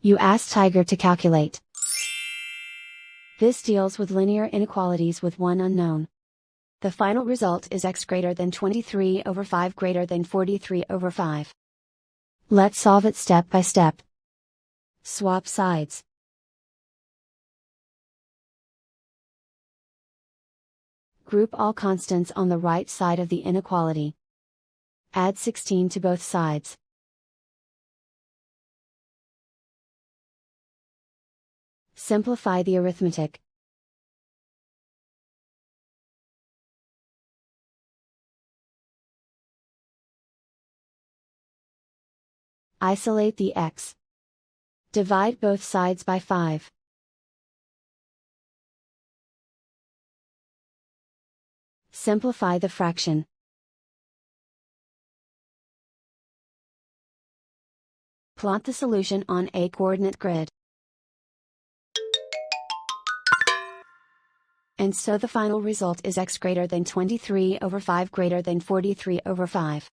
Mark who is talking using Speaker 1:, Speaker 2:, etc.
Speaker 1: You ask Tiger to calculate. This deals with linear inequalities with one unknown. The final result is x greater than 23 over 5 greater than 43 over 5. Let's solve it step by step. Swap sides. Group all constants on the right side of the inequality. Add 16 to both sides. Simplify the arithmetic. Isolate the x. Divide both sides by 5. Simplify the fraction. Plot the solution on a coordinate grid. And so the final result is x greater than 23 over 5 greater than 43 over 5.